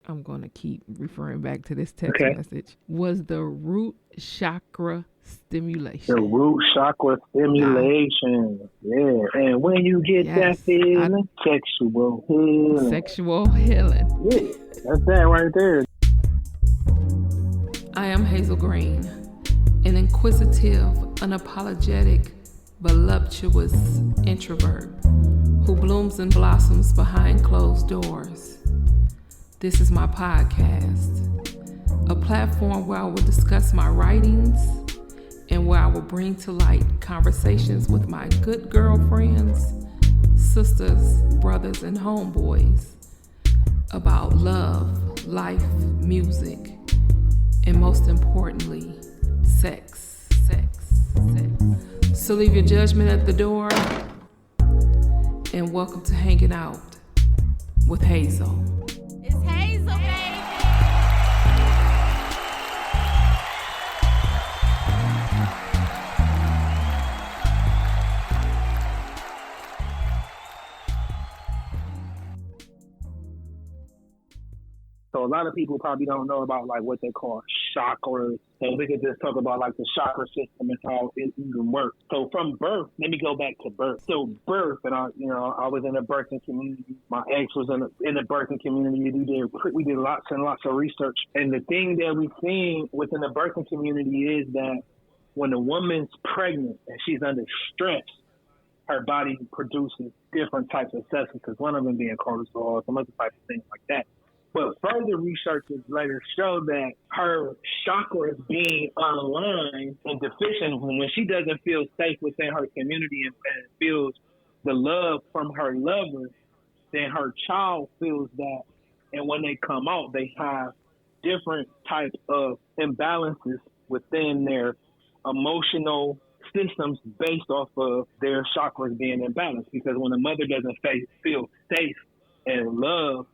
I'm going to keep referring back to this text message, was the root chakra stimulation. The root chakra stimulation. Yeah. And when you get that feeling, sexual healing. Sexual healing. Yeah. That's that right there. I am Hayzelgreene, an inquisitive, unapologetic, voluptuous introvert who blooms and blossoms behind closed doors. This is my podcast, a platform where I will discuss my writings and where I will bring to light conversations with my good girlfriends, sisters, brothers, and homeboys about love, life, music, and most importantly, sex. So leave your judgment at the door and welcome to Hanging Out with Hayzel. It's Hayzel, baby. So a lot of people probably don't know about like what they call chakras. So we could just talk about like the chakra system and how it even works. So from birth, let me go back to birth. So birth, and I was in the birthing community. My ex was in the birthing community. We did lots and lots of research. And the thing that we've seen within the birthing community is that when a woman's pregnant and she's under stress, her body produces different types of substances, one of them being cortisol, some other types of things like that. But further researchers later show that her chakras being unaligned and deficient, when she doesn't feel safe within her community and feels the love from her lover, then her child feels that. And when they come out, they have different types of imbalances within their emotional systems based off of their chakras being imbalanced. Because when a mother doesn't feel safe and loved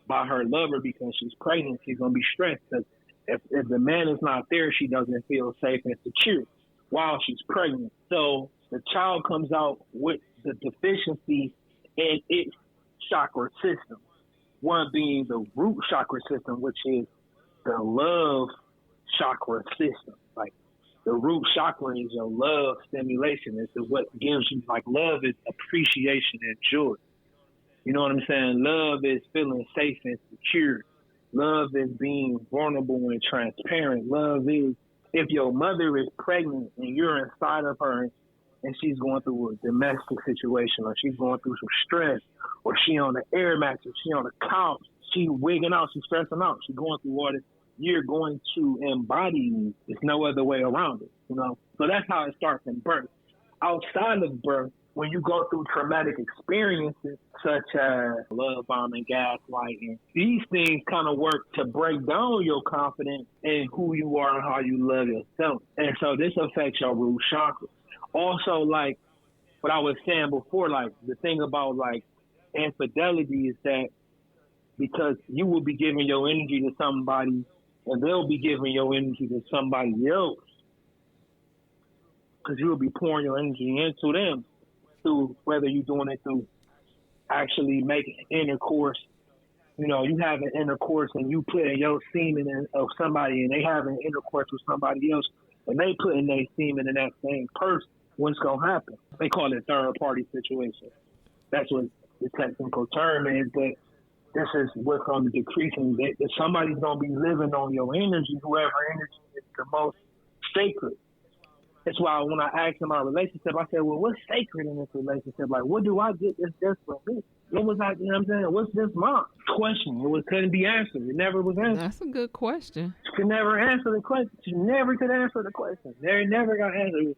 by her lover because she's pregnant, she's going to be stressed. Because if the man is not there, she doesn't feel safe and secure while she's pregnant. So the child comes out with the deficiency in its chakra system. One being the root chakra system, which is the love chakra system. Like the root chakra is your love stimulation. It's what gives you, like, love is appreciation and joy. You know what I'm saying? Love is feeling safe and secure. Love is being vulnerable and transparent. Love is if your mother is pregnant and you're inside of her and she's going through a domestic situation or she's going through some stress or she on the air mattress, she on the couch, she wigging out, she's stressing out, she's going through all this, you're going to embody me. There's no other way around it, you know? So that's how it starts in birth. Outside of birth, when you go through traumatic experiences such as love bombing, gaslighting, these things kind of work to break down your confidence in who you are and how you love yourself. And so this affects your root chakra. Also, like what I was saying before, like the thing about like infidelity is that because you will be giving your energy to somebody and they'll be giving your energy to somebody else because you will be pouring your energy into them. Through whether you're doing it through actually making intercourse, you know, you have an intercourse and you put in your semen of somebody and they have an intercourse with somebody else and they put in their semen in that same person, what's going to happen? They call it third party situation. That's what the technical term is, but this is what's going to be decreasing. That somebody's going to be living on your energy, whoever energy is the most sacred. That's why when I asked in my relationship, I said, well, what's sacred in this relationship? Like, what do I get that's just for me? What was I, you know what I'm saying? What's this my question? Couldn't be answered. It never was answered. That's a good question. She could never answer the question. She never could answer the question. They never got answered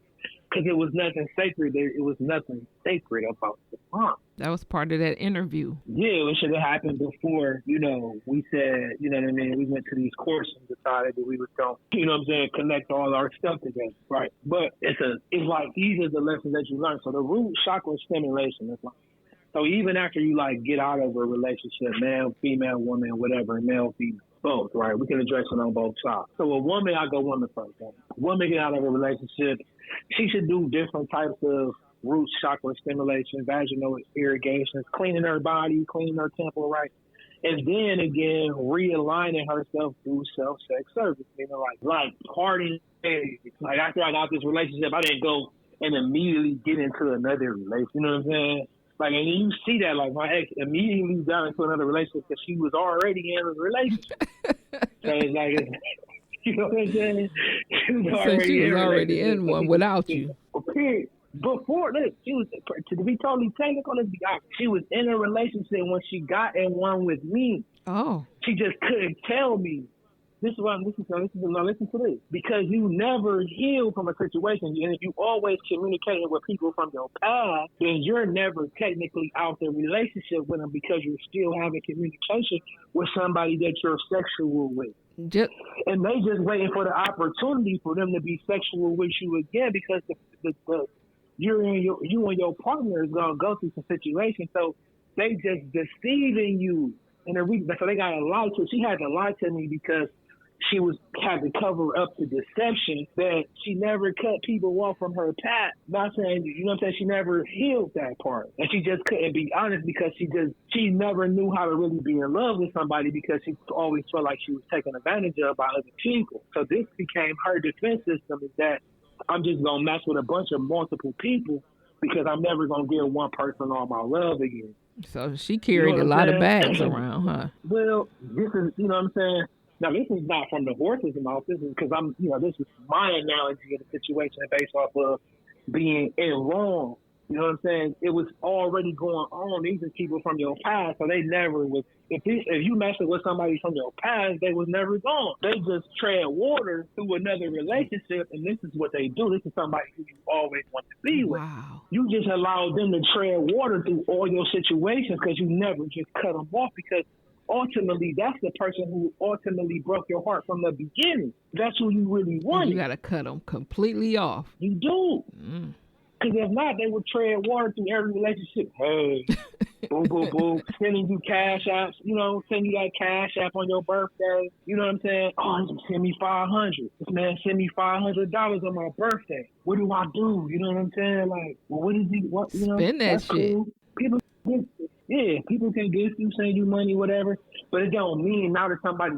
because it was nothing sacred. It was nothing sacred about the mom. That was part of that interview. Yeah, it should have happened before, you know, we said, you know what I mean, we went to these courses and decided that we was going to, you know what I'm saying, connect all our stuff together, right? But it's like these are the lessons that you learn. So the root chakra stimulation is like, so even after you like get out of a relationship, male, female, woman, whatever, male, female, both, right? We can address it on both sides. So a woman, I go woman first. A woman get out of a relationship, she should do different types of root chakra stimulation, vaginal irrigations, cleaning her body, cleaning her temple, right? And then again, realigning herself through self-sex-service. Like parting ways. Like after I got this relationship, I didn't go and immediately get into another relationship. You know what I'm saying? Like, and you see that, like, my ex immediately got into another relationship because she was already in a relationship. So it's like, you know what I'm saying? She was already in one without you. Before this, she was, to be totally technical, she was in a relationship when she got in one with me. Oh. She just couldn't tell me. Listen to this. Because you never heal from a situation, and if you always communicating with people from your past, then you're never technically out the relationship with them because you're still having communication with somebody that you're sexual with. And they just waiting for the opportunity for them to be sexual with you again because you and your partner is gonna go through some situations. So they just deceiving you. So they gotta lie to. She had to lie to me because she had to cover up the deception that she never cut people off from her past. Not saying, you know what I'm saying, she never healed that part. And she just couldn't be honest because she never knew how to really be in love with somebody because she always felt like she was taken advantage of by other people. So this became her defense system, is that I'm just going to mess with a bunch of multiple people because I'm never going to give one person all my love again. So she carried a lot of bags around, huh? Well, this is, you know what I'm saying? Now, this is not from the horse's mouth. This is because this is my analogy of the situation based off of being in wrong. You know what I'm saying? It was already going on. These are people from your past, so they never was. If you messing with somebody from your past, they was never gone. They just tread water through another relationship, and this is what they do. This is somebody who you always want to be with. Wow. You just allow them to tread water through all your situations because you never just cut them off because ultimately, that's the person who ultimately broke your heart from the beginning. That's who you really wanted. You got to cut them completely off. You do. Because if not, they would tread water through every relationship. Hey, boom, boom, boom. Sending you cash apps, sending you that cash app on your birthday. You know what I'm saying? Oh, send me $500. This man send me $500 on my birthday. What do I do? You know what I'm saying? Like, well, what is he? What, spend that shit. Cool. People can give you, send you money, whatever, but it don't mean now that somebody,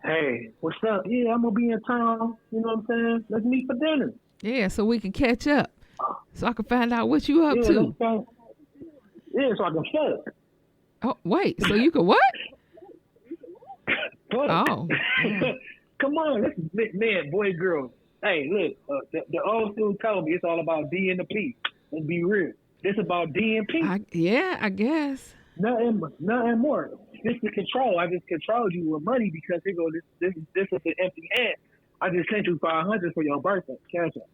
hey, what's up? Yeah, I'm going to be in town. You know what I'm saying? Let's meet for dinner. Yeah, so we can catch up. So I can find out what you up to. So I can fuck. Oh, wait, so you can what? Oh. Come on, listen, man, boy, girl. Hey, look, the old school told me it's all about D and the P. Let's be real. It's about D and P. I guess. Nothing more. This is control. I just controlled you with money because this is an empty hand. I just sent you $500 for your birthday. Cash up.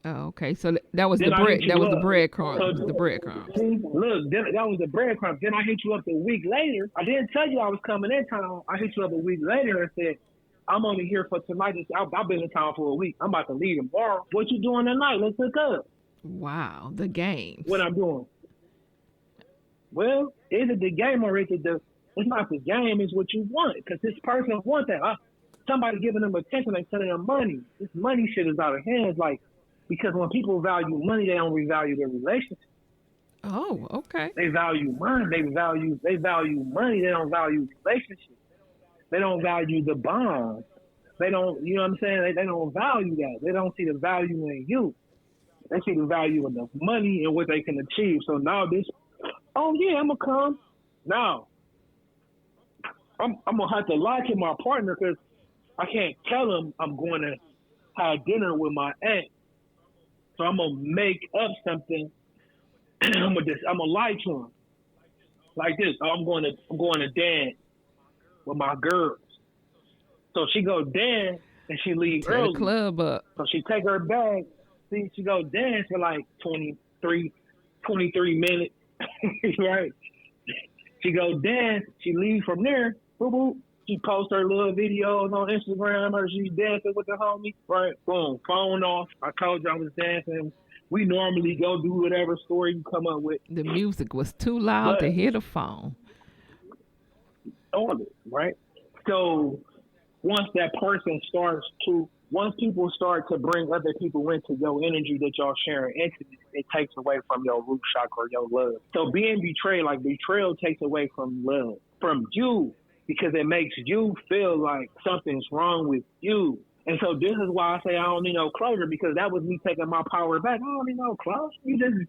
Oh, okay. So that was the bread. That was the breadcrumbs. The breadcrumbs. Look, that was the breadcrumbs. Then I hit you up a week later. I didn't tell you I was coming in town. I hit you up a week later and said, I'm only here for tonight. I've been in town for a week. I'm about to leave tomorrow. What you doing tonight? Let's hook up. Wow, the game. What I'm doing? Well, is it the game or is it it's not the game, it's what you want. Because this person wants that. Somebody giving them attention, they sending them money. This money shit is out of hands. Like, because when people value money, they don't revalue their relationship. Oh, okay. They value money. They value money. They don't value relationships. They don't value the bond. They don't, you know what I'm saying? They don't value that. They don't see the value in you. They see the value in the money and what they can achieve. So now I'm going to come. Now, I'm going to have to lie to my partner because I can't tell him I'm going to have dinner with my aunt. So I'm going to make up something. I'm going to lie to him. Like this. I'm going to dance with my girls. So she go dance and she leave early. The club up. So she take her bag. She go dance for like 23 minutes, right? She go dance. She leave from there. Boop, boop. She posts her little videos on Instagram or she's dancing with the homie, right? Boom, phone off. I told you I was dancing. We normally go do whatever story you come up with. The music was too loud to hear the phone. On it, right? So once people start to bring other people into your energy that y'all sharing intimacy, it takes away from your root chakra or your love. So being betrayed, like betrayal takes away from love. from you because it makes you feel like something's wrong with you. And so this is why I say I don't need no closure, because that was me taking my power back. I don't need no closure.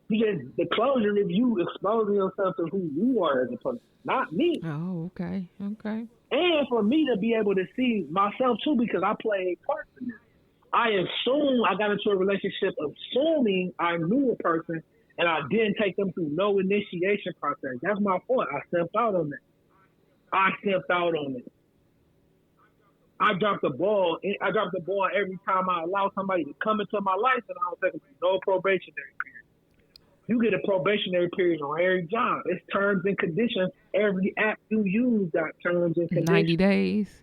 The closure is you exposing yourself to who you are as a person, not me. Oh, okay. And for me to be able to see myself too, because I played parts in this. I got into a relationship assuming I knew a person, and I didn't take them through no initiation process. That's my fault. I stepped out on it. I dropped the ball. I dropped the ball every time I allow somebody to come into my life, and I don't take them through no probationary period. You get a probationary period on every job. It's terms and conditions. Every app you use got terms and conditions. 90 days.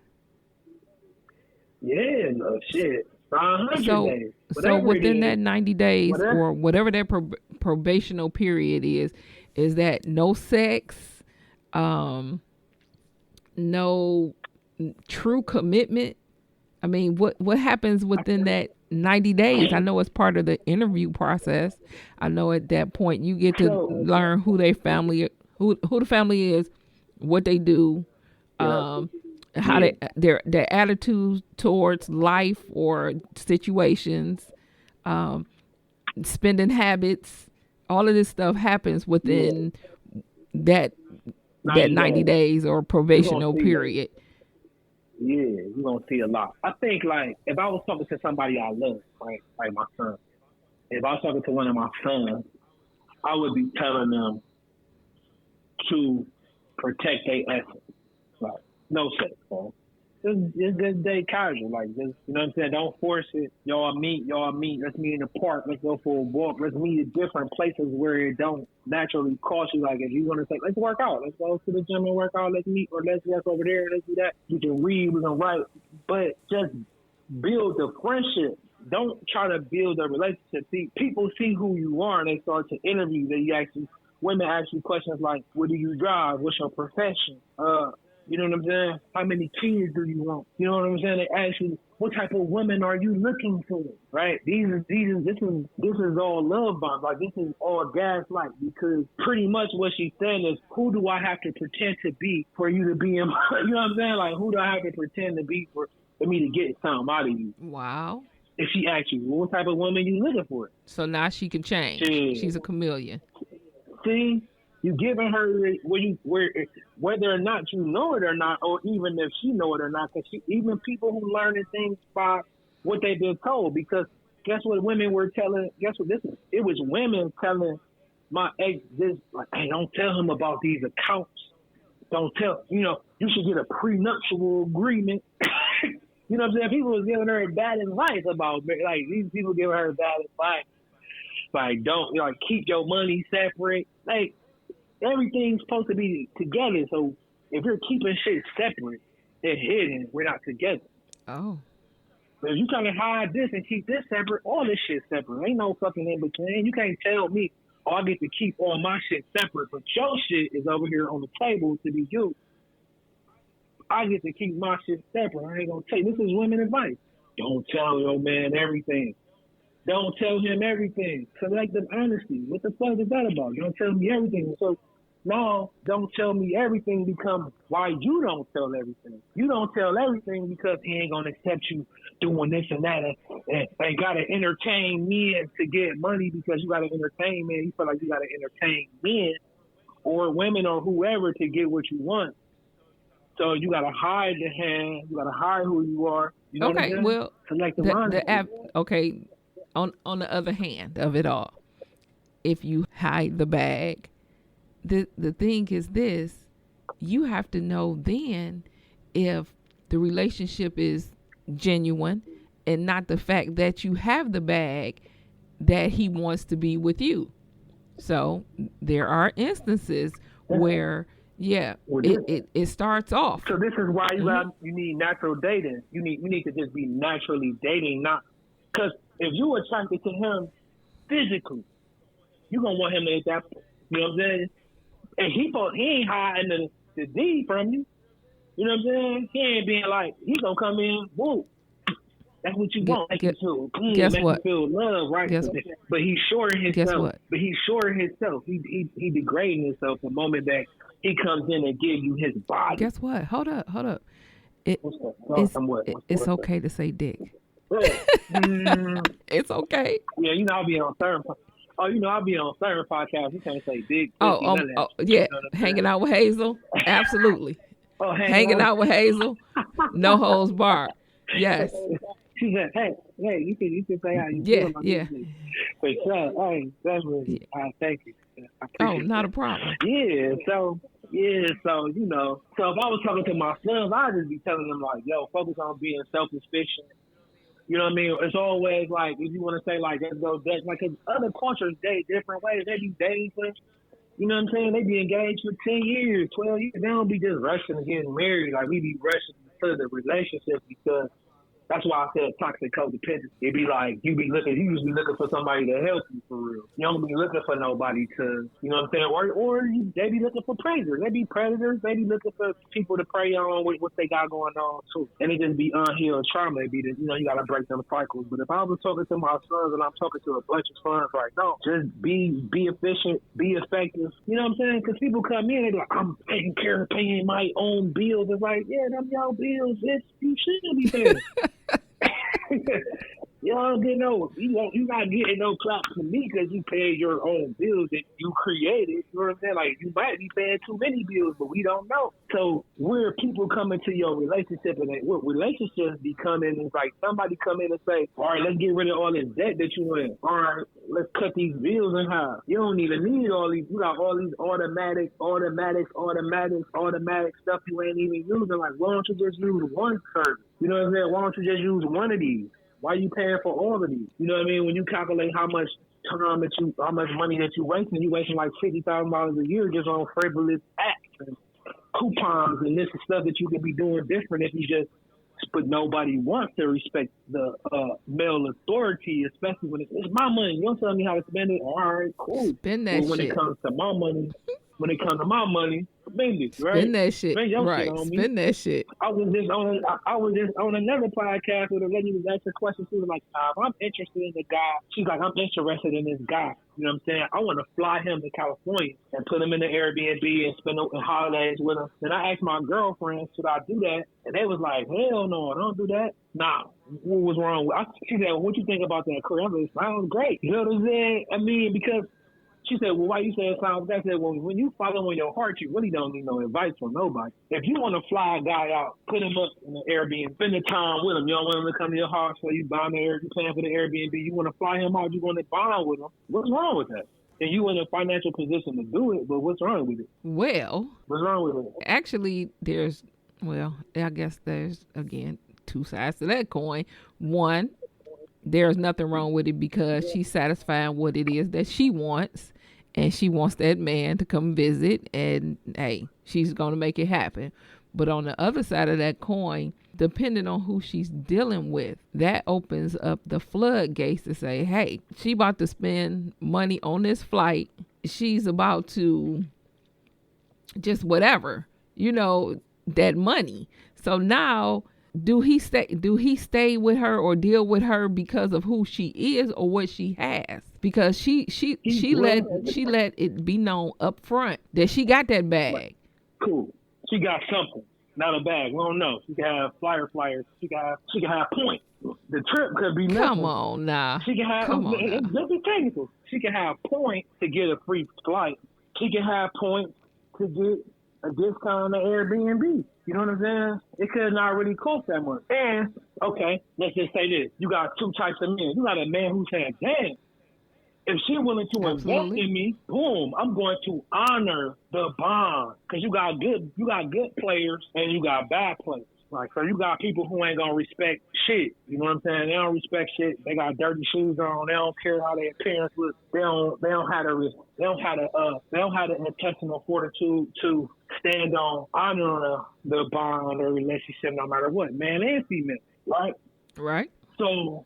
Yeah, no shit. 100 days. So within that 90 days or whatever that probational period is that no sex, no true commitment? I mean, what happens within that 90 days? I know it's part of the interview process. I know at that point you get to learn who the family is, what they do, how their attitudes towards life or situations, spending habits. All of this stuff happens within that 90 days or probational period. Yeah, you're going to see a lot. I think, like, if I was talking to somebody I love, right, like my son, if I was talking to one of my sons, I would be telling them to protect their essence. Like, no sex, bro. Just day casual. Like, just, you know what I'm saying? Don't force it. Y'all meet. Let's meet in the park. Let's go for a walk. Let's meet at different places where it don't naturally cost you. Like, if you want to say, let's work out. Let's go to the gym and work out. Let's meet, or let's work over there. Let's do that. You can read. We can write. But just build the friendship. Don't try to build a relationship. See, people see who you are and they start to interview. Women ask you questions like, what do you drive? What's your profession? You know what I'm saying? How many kids do you want? You know what I'm saying? They ask you, what type of women are you looking for? Right? This is all love bombs. Like, this is all gaslight, because pretty much what she's saying is, who do I have to pretend to be for you to be in my, you know what I'm saying? Like, who do I have to pretend to be for me to get something out of you? Wow. If she asks you, what type of woman you looking for? So now she can change. She's a chameleon. See? You giving her whether or not you know it or not, or even if she know it or not, because even people who learning things by what they've been told. Because guess what women were telling? Guess what this is? It was women telling my ex this, like, hey, don't tell him about these accounts. Don't tell, you should get a prenuptial agreement. You know what I'm saying? People was giving her bad advice about, like, these people giving her bad advice. Like, don't, keep your money separate. Like, everything's supposed to be together. So if you're keeping shit separate and hidden, we're not together. Oh. But if you trying to hide this and keep this separate, all this shit separate. Ain't no fucking in between. You can't tell me, I get to keep all my shit separate, but your shit is over here on the table to be used. I get to keep my shit separate. I ain't gonna tell you. This is women advice. Don't tell your man everything. Don't tell him everything. Collect the honesty. What the fuck is that about? Don't tell me everything. So now, don't tell me everything becomes why you don't tell everything. You don't tell everything because he ain't going to accept you doing this and that and got to entertain men to get money, because you got to entertain men. You feel like you got to entertain men or women or whoever to get what you want. So you got to hide the hand. You got to hide who you are. You know okay, well, okay. On the other hand of it all, if you hide the bag, the thing is this: you have to know then if the relationship is genuine and not the fact that you have the bag that he wants to be with you. So there are instances where it starts off. So this is why you need natural dating. You need to just be naturally dating, not because if you attracted to him physically, you're gonna want him to adapt. You know what I'm saying? And he ain't hiding the D from you. You know what I'm saying? He ain't being like, he gonna come in, woo. That's what you want. Make you feel good. Guess make what? you feel love, right? But he's shorting himself. Guess what? But he's shorting himself. He degrading himself the moment that he comes in and gives you his body. Guess what? Hold up. It's okay to say dick. It's okay. Yeah, I'll be on third. Oh, I'll be on third podcast. You can't say dick. Yeah. Hanging out with Hayzel? Absolutely. Hanging out with Hayzel? No holds barred. Yes. She said, hey, you can say how you feel. Yeah. For sure. Hey, definitely. Thank you. Not a problem. So if I was talking to my sons, I'd just be telling them, like, yo, focus on being self-sufficient. You know what I mean? It's always like, if you want to say, like, let's go date, like, cause other cultures date different ways. They be dating for, you know what I'm saying? They be engaged for 10 years, 12 years. They don't be just rushing to getting married. Like, we be rushing to the relationship because that's why I said toxic codependence. It be like, you usually looking for somebody to help you for real. You don't be looking for nobody to, you know what I'm saying? They be looking for predators. They be predators. They be looking for people to prey on with what they got going on too. And it just be unhealed trauma. It be that, you got to break them cycles. But if I was talking to my sons and I'm talking to a bunch of sons right now, just be efficient, be effective. You know what I'm saying? Because people come in and be like, I'm taking care of paying my own bills. It's like, yeah, them y'all bills, you shouldn't be paying. You don't get you're not getting no claps from me because you pay your own bills that you created. You know what I'm saying? Like, you might be paying too many bills, but we don't know. So where people come into your relationship and what relationships become in is like somebody come in and say, all right, let's get rid of all this debt that you in. All right, let's cut these bills in half. You don't even need all these. You got all these automatic stuff you ain't even using. Like, why don't you just use one service? You know what I'm saying? Why don't you just use one of these? Why are you paying for all of these? You know what I mean? When you calculate how much money that you wasting like $50,000 a year just on frivolous acts and coupons and this and stuff that you could be doing different if you just. But nobody wants to respect the male authority, especially when it's my money. You don't tell me how to spend it. All right, cool. Spend that shit. When it comes to my money, spend it, right? Spend that shit. Right. Spend that shit. I was just on another podcast where the lady was asking questions. She was like, I'm interested in the guy. She's like, I'm interested in this guy. You know what I'm saying? I want to fly him to California and put him in the Airbnb and spend holidays with him. Then I asked my girlfriend, should I do that? And they was like, hell no, don't do that. Nah, what was wrong with She said, what you think about that career? I was like, sounds great. You know what I'm saying? I mean, because she said, well, why you say it sounds good? I said, well, when you follow in your heart, you really don't need no advice from nobody. If you want to fly a guy out, put him up in the Airbnb, spend the time with him. You don't want him to come to your house, so you you're paying for the Airbnb. You want to fly him out, you want to bond with him. What's wrong with that? And you in a financial position to do it, but what's wrong with it? Well, what's wrong with it? Actually, I guess there's, again, two sides to that coin. One, there's nothing wrong with it because she's satisfying what it is that she wants. And she wants that man to come visit, and hey, she's going to make it happen. But on the other side of that coin, depending on who she's dealing with, that opens up the floodgates to say, hey, she about to spend money on this flight. She's about to just whatever, that money. So now, do he stay with her or deal with her because of who she is or what she has? Because she let it be known up front that she got that bag. Cool. She got something, not a bag. We don't know. She can have flyers. She can have points. The trip could be nothing. Come on now. She can have. Let's be technical. She can have points to get a free flight. She can have points to get a discount on the Airbnb. You know what I'm saying? It could not really cost that much. And, okay, let's just say this. You got two types of men. You got a man who's saying, damn, if she's willing to invest in me, boom, I'm going to honor the bond. Because you got good players and you got bad players. Like, so you got people who ain't gonna respect shit. You know what I'm saying? They don't respect shit. They got dirty shoes on. They don't care how their appearance looks. They don't have the intestinal fortitude to stand on honoring the bond or relationship, no matter what, man and female, right? Right. So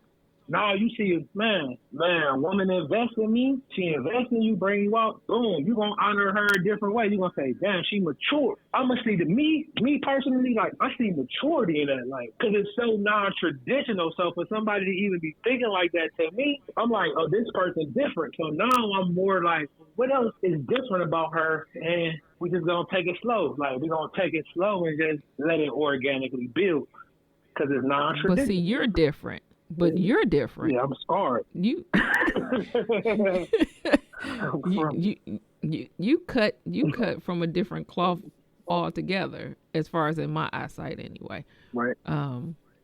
Now you see, man, a woman invest in me. She invest in you, bring you out. Boom, you gonna honor her a different way. You gonna say, damn, she mature. I'm gonna see me personally, like I see maturity in that, like, cause it's so non-traditional. So for somebody to even be thinking like that to me, I'm like, oh, this person's different. So now I'm more like, what else is different about her? And we just gonna take it slow. Like we gonna take it slow and just let it organically build, cause it's non-traditional. But see, you're different. But you're different. Yeah, I'm scarred. You you cut from a different cloth altogether, as far as in my eyesight anyway. Right.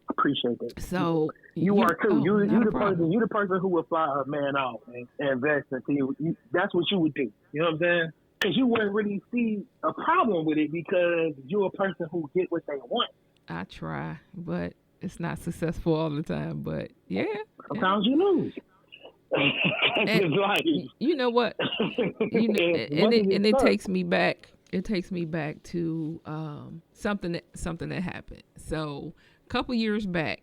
Appreciate that. So you are too. Oh, You the person who would fly a man out and invest into you. That's what you would do. You know what I'm saying? Because you wouldn't really see a problem with it because you're a person who get what they want. I try, but it's not successful all the time. But yeah, sometimes you lose. And, you know what? It takes me back. It takes me back to something that happened. So a couple years back,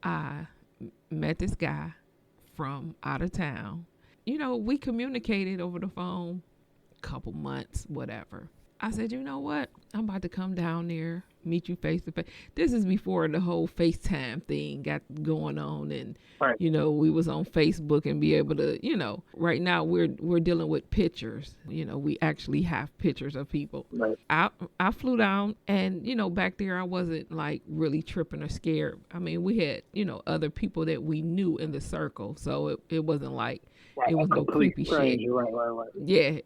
I met this guy from out of town. You know, we communicated over the phone, couple months, whatever. I said, you know what? I'm about to come down there, meet you face to face. This is before the whole FaceTime thing got going on, and right. You know, we was on Facebook and be able to, you know, right now we're dealing with pictures. You know, we actually have pictures of people. Right. I flew down, and you know, back there I wasn't like really tripping or scared. I mean, we had, you know, other people that we knew in the circle, so it wasn't like it was no creepy shit. Right. Yeah.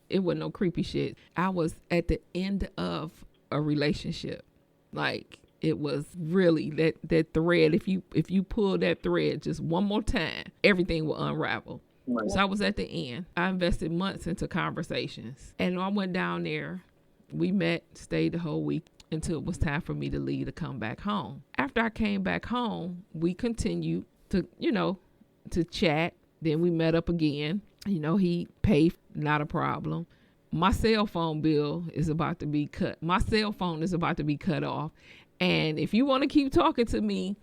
It wasn't no creepy shit. I was at the end of a relationship. Like, it was really that thread. If you pull that thread just one more time, everything will unravel. Right. So I was at the end. I invested months into conversations. And I went down there. We met, stayed the whole week until it was time for me to leave to come back home. After I came back home, we continued to, you know, to chat. Then we met up again. You know, he paid, not a problem. My cell phone bill is about to be cut. My cell phone is about to be cut off. And if you want to keep talking to me,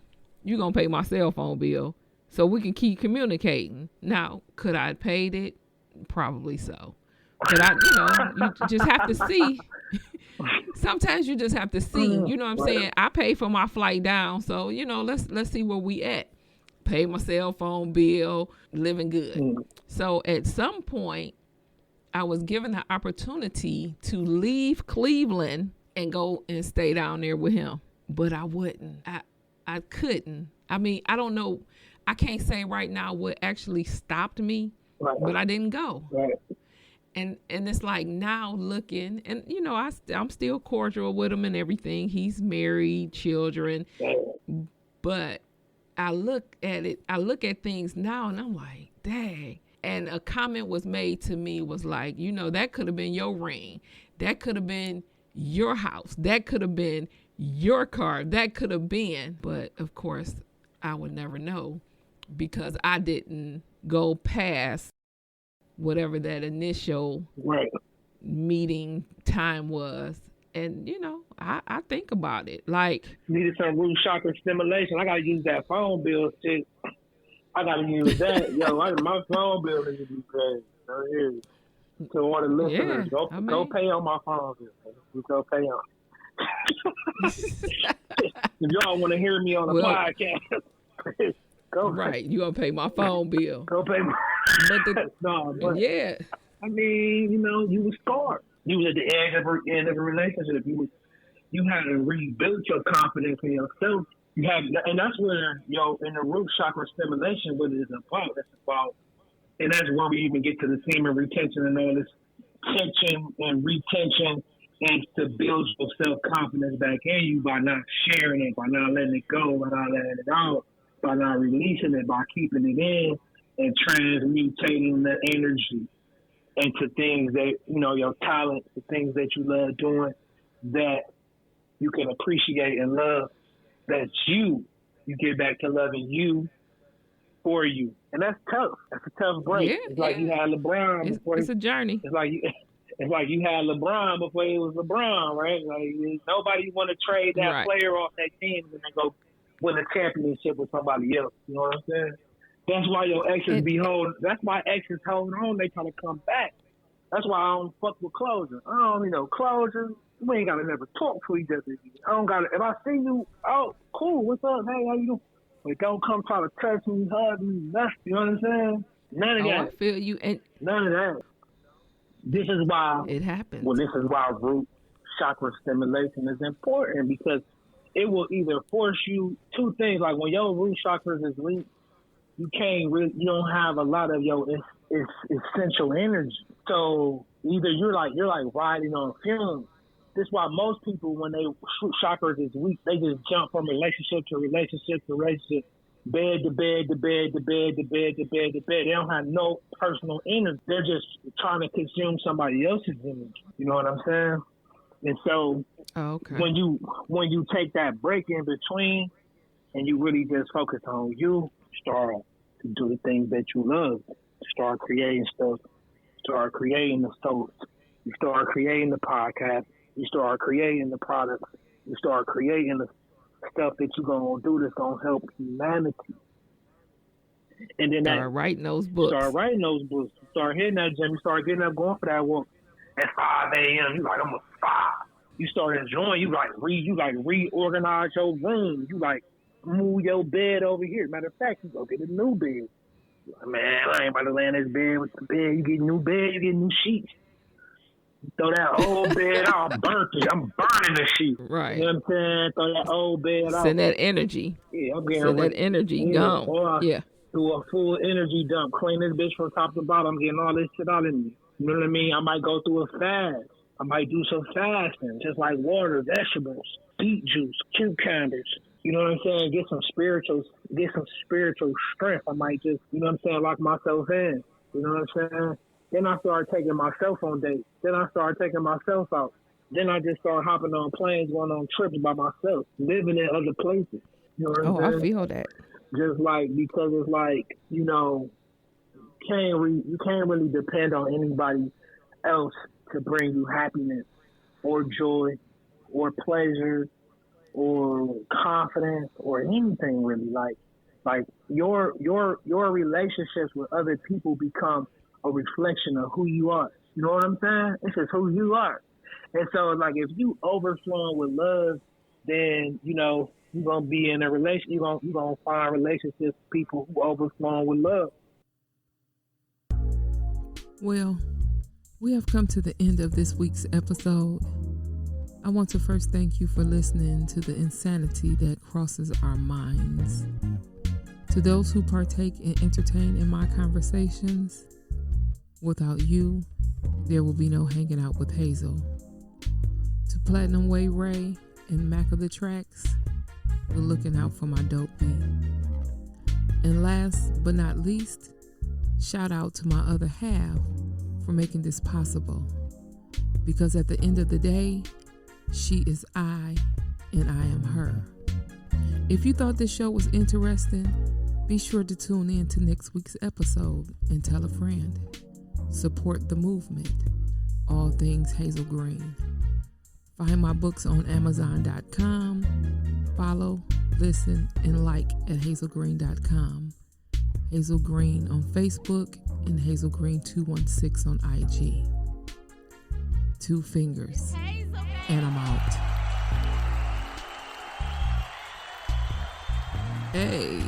you're going to pay my cell phone bill so we can keep communicating. Now, could I have paid it? Probably so. But you just have to see. Sometimes you just have to see. You know what I'm saying? I paid for my flight down. So, you know, let's see where we at. Pay my cell phone bill, living good. So at some point, I was given the opportunity to leave Cleveland and go and stay down there with him. But I wouldn't. I couldn't. I mean, I don't know. I can't say right now what actually stopped me, but I didn't go. Right. And it's like now looking, and you know, I'm still cordial with him and everything. He's married, children, but I look at things now and I'm like, dang. And a comment was made to me was like, you know, that could have been your ring. That could have been your house. That could have been your car. That could have been. But of course, I would never know because I didn't go past whatever that initial meeting time was. And, you know, I think about it. Like, needed some root chakra stimulation. I got to use that phone bill shit. I got to use that. Yo, my phone bill needs to be paid. So here, to all the listeners, go pay on my phone bill. You go pay on. If y'all want to hear me on the podcast, go right. You going to pay my phone bill. Go pay my but yeah. I mean, you know, you was scarred. You was at the end of a relationship. You had to rebuild your confidence in yourself. And that's where, in the root chakra stimulation, what it is about. It's about, and that's where we even get to the semen retention and all this tension and retention, and to build your self-confidence back in you by not sharing it, by not letting it go, by not letting it out, by not releasing it, by keeping it in and transmutating the energy into things that, your talent, the things that you love doing, that you can appreciate and love, that you get back to loving you for you. And that's tough. That's a tough break. Yeah, it's like you had LeBron before. It's a journey. It's like you had LeBron before he was LeBron, right? Like nobody want to trade that player off that team and then go win a championship with somebody else. You know what I'm saying? That's why your exes that's why exes hold on, they try to come back. That's why I don't fuck with closure. I don't need no closure. We ain't gotta never talk to each other. I don't gotta, if I see you, oh, cool, what's up? Hey, how you doing? But don't come try to touch me, hug me, nothing. You know what I'm saying? None of that. I feel you. And none of that. This is why it happens. Well, this is why root chakra stimulation is important, because it will either force you two things. Like when your root chakras is weak, you don't have a lot of your essential energy. So either you're like riding on fumes. This is why most people, when they root chakras is weak, they just jump from relationship to relationship to relationship, bed to bed to bed to bed to bed to bed to bed. They don't have no personal energy. They're just trying to consume somebody else's energy. You know what I'm saying? And so when you take that break in between and you really just focus on you, start to do the things that you love. Start creating stuff. Start creating the stories. You start creating the podcast. You start creating the products. You start creating the stuff that you're going to do that's going to help humanity. And then start writing those books. Start hitting that gym. You start getting up, going for that walk. At 5 a.m., you like, I'm a 5. You start enjoying. You reorganize your room. You like move your bed over here. Matter of fact, you go get a new bed. Man, I ain't about to lay in this bed with the bed. You get a new bed, you get new sheets. You throw that old bed out, burnt it. I'm burning the sheet. Right. You know what I'm saying? Throw that old bed out. Send that energy. Yeah, I'm getting that energy gone. Yeah. Do a full energy dump. Clean this bitch from top to bottom. I'm getting all this shit out of me. You know what I mean? I might go through a fast. I might do some fasting, just like water, vegetables, beet juice, cucumbers. You know what I'm saying? Get some spiritual strength. I might just, you know what I'm saying, lock myself in. You know what I'm saying? Then I start taking myself on dates. Then I start taking myself out. Then I just start hopping on planes, going on trips by myself, living in other places. You know what I'm saying? I feel that. Just like, because it's like, you know, you can't really depend on anybody else to bring you happiness or joy or pleasure or confidence or anything really. Like your relationships with other people become a reflection of who you are. You know what I'm saying? It's just who you are. And so, like, if you overflowing with love, then, you know, you're going to be in a relationship. You're going to find relationships with people who overflowing with love. Well, we have come to the end of this week's episode. I want to first thank you for listening to the insanity that crosses our minds. To those who partake and entertain in my conversations, without you, there will be no hanging out with Hayzel. To Platinum Way Ray and Mac of the Tracks, we're looking out for my dope beat. And last but not least, shout out to my other half for making this possible. Because at the end of the day, she is I and I am her. If you thought this show was interesting, be sure to tune in to next week's episode and tell a friend. Support the movement. All things Hayzelgreene. Find my books on Amazon.com. Follow, listen, and like at Hayzelgreene.com. Hayzelgreene on Facebook and Hayzelgreene216 on IG. 2 fingers. And I'm out. Hey.